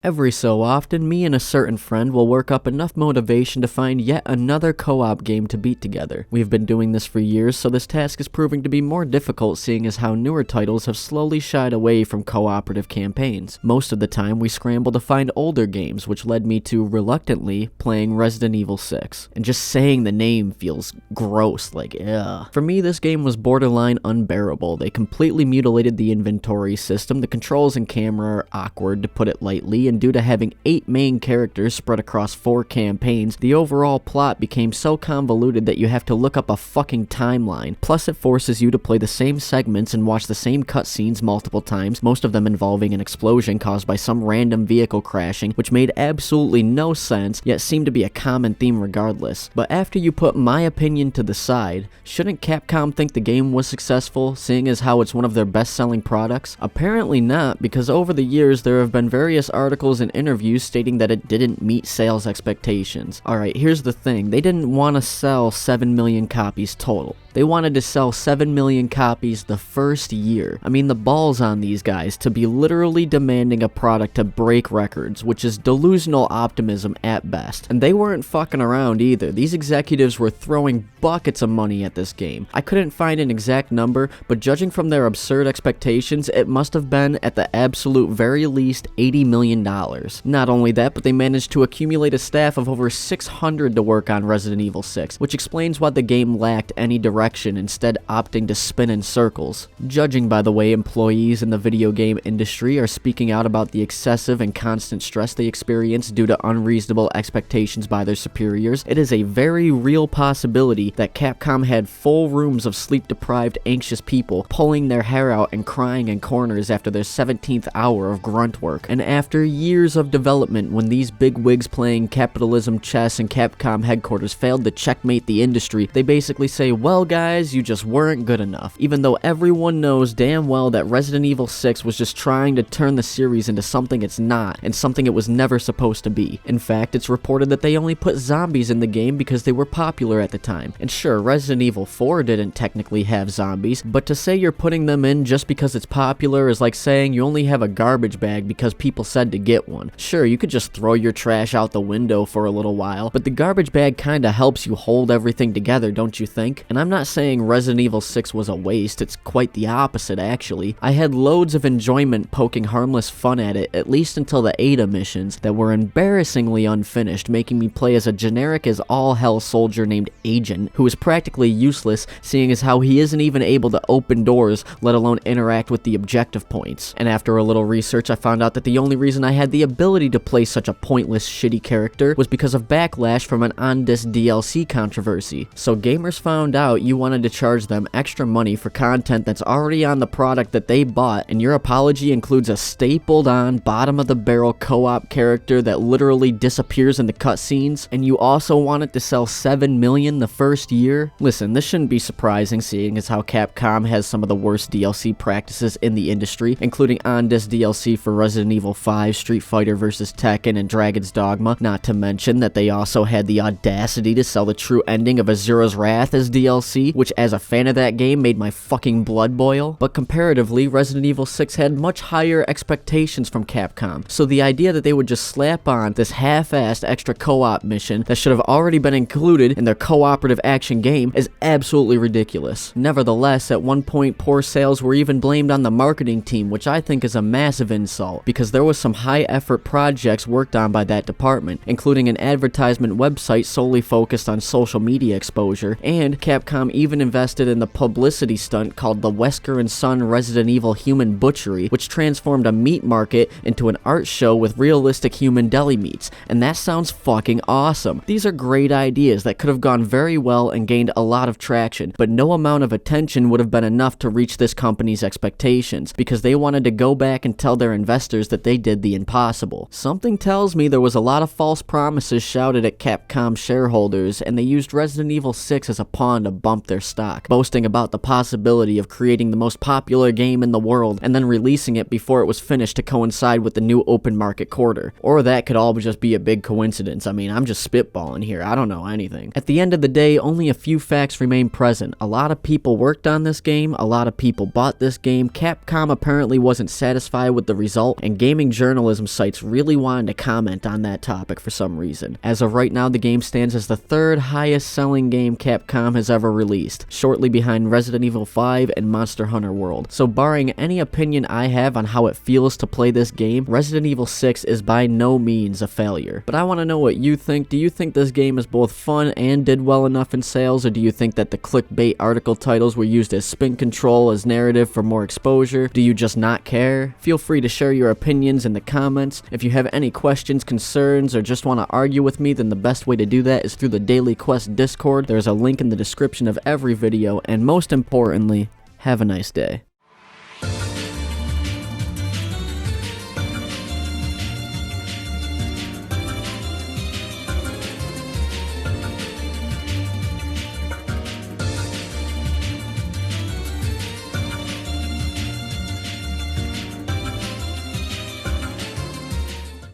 Every so often, me and a certain friend will work up enough motivation to find yet another co-op game to beat together. We've been doing this for years, so this task is proving to be more difficult seeing as how newer titles have slowly shied away from cooperative campaigns. Most of the time, we scramble to find older games, which led me to, reluctantly, playing Resident Evil 6. And just saying the name feels gross, like, ugh. For me, this game was borderline unbearable. They completely mutilated the inventory system, the controls and camera are awkward, to put it lightly, and due to having 8 main characters spread across 4 campaigns, the overall plot became so convoluted that you have to look up a fucking timeline. Plus it forces you to play the same segments and watch the same cutscenes multiple times, most of them involving an explosion caused by some random vehicle crashing, which made absolutely no sense, yet seemed to be a common theme regardless. But after you put my opinion to the side, shouldn't Capcom think the game was successful, seeing as how it's one of their best-selling products? Apparently not, because over the years there have been various articles and interviews stating that it didn't meet sales expectations. Alright, here's the thing. They didn't want to sell 7 million copies total. They wanted to sell 7 million copies the first year. I mean, the balls on these guys to be literally demanding a product to break records, which is delusional optimism at best. And they weren't fucking around either. These executives were throwing buckets of money at this game. I couldn't find an exact number, but judging from their absurd expectations, it must have been, at the absolute very least, $80 million. Not only that, but they managed to accumulate a staff of over 600 to work on Resident Evil 6, which explains why the game lacked any direction, instead opting to spin in circles. Judging by the way employees in the video game industry are speaking out about the excessive and constant stress they experience due to unreasonable expectations by their superiors, it is a very real possibility that Capcom had full rooms of sleep-deprived, anxious people pulling their hair out and crying in corners after their 17th hour of grunt work. And after years of development, when these bigwigs playing capitalism chess in Capcom headquarters failed to checkmate the industry, they basically say, well guys, you just weren't good enough. Even though everyone knows damn well that Resident Evil 6 was just trying to turn the series into something it's not, and something it was never supposed to be. In fact, it's reported that they only put zombies in the game because they were popular at the time. And sure, Resident Evil 4 didn't technically have zombies, but to say you're putting them in just because it's popular is like saying you only have a garbage bag because people said to get one. Sure, you could just throw your trash out the window for a little while, but the garbage bag kinda helps you hold everything together, don't you think? And I'm not saying Resident Evil 6 was a waste, it's quite the opposite actually. I had loads of enjoyment poking harmless fun at it, at least until the Ada missions that were embarrassingly unfinished, making me play as a generic as all hell soldier named Agent, who is practically useless seeing as how he isn't even able to open doors, let alone interact with the objective points. And after a little research, I found out that the only reason I had the ability to play such a pointless, shitty character was because of backlash from an on-disc DLC controversy. So gamers found out you wanted to charge them extra money for content that's already on the product that they bought, and your apology includes a stapled-on, bottom-of-the-barrel co-op character that literally disappears in the cutscenes, and you also wanted to sell 7 million the first year? Listen, this shouldn't be surprising, seeing as how Capcom has some of the worst DLC practices in the industry, including on-disc DLC for Resident Evil 5, Street Fighter vs. Tekken, and Dragon's Dogma, not to mention that they also had the audacity to sell the true ending of Azura's Wrath as DLC, which as a fan of that game made my fucking blood boil. But comparatively, Resident Evil 6 had much higher expectations from Capcom, so the idea that they would just slap on this half-assed extra co-op mission that should have already been included in their cooperative action game is absolutely ridiculous. Nevertheless, at one point poor sales were even blamed on the marketing team, which I think is a massive insult, because there was some high-effort projects worked on by that department, including an advertisement website solely focused on social media exposure, and Capcom even invested in the publicity stunt called the Wesker and Son Resident Evil Human Butchery, which transformed a meat market into an art show with realistic human deli meats, and that sounds fucking awesome. These are great ideas that could have gone very well and gained a lot of traction, but no amount of attention would have been enough to reach this company's expectations, because they wanted to go back and tell their investors that they did the impossible. Something tells me there was a lot of false promises shouted at Capcom shareholders, and they used Resident Evil 6 as a pawn to bump their stock, boasting about the possibility of creating the most popular game in the world and then releasing it before it was finished to coincide with the new open market quarter. Or that could all just be a big coincidence. I mean, I'm just spitballing here, I don't know anything. At the end of the day, only a few facts remain present. A lot of people worked on this game, a lot of people bought this game, Capcom apparently wasn't satisfied with the result, and gaming journalists journalism sites really wanted to comment on that topic for some reason. As of right now, the game stands as the third highest selling game Capcom has ever released, shortly behind Resident Evil 5 and Monster Hunter World. So barring any opinion I have on how it feels to play this game, Resident Evil 6 is by no means a failure. But I want to know what you think. Do you think this game is both fun and did well enough in sales, or do you think that the clickbait article titles were used as spin control, as narrative for more exposure? Do you just not care? Feel free to share your opinions in the comments. If you have any questions, concerns, or just want to argue with me, then the best way to do that is through the Daily Quest Discord. There's a link in the description of every video, and most importantly, have a nice day.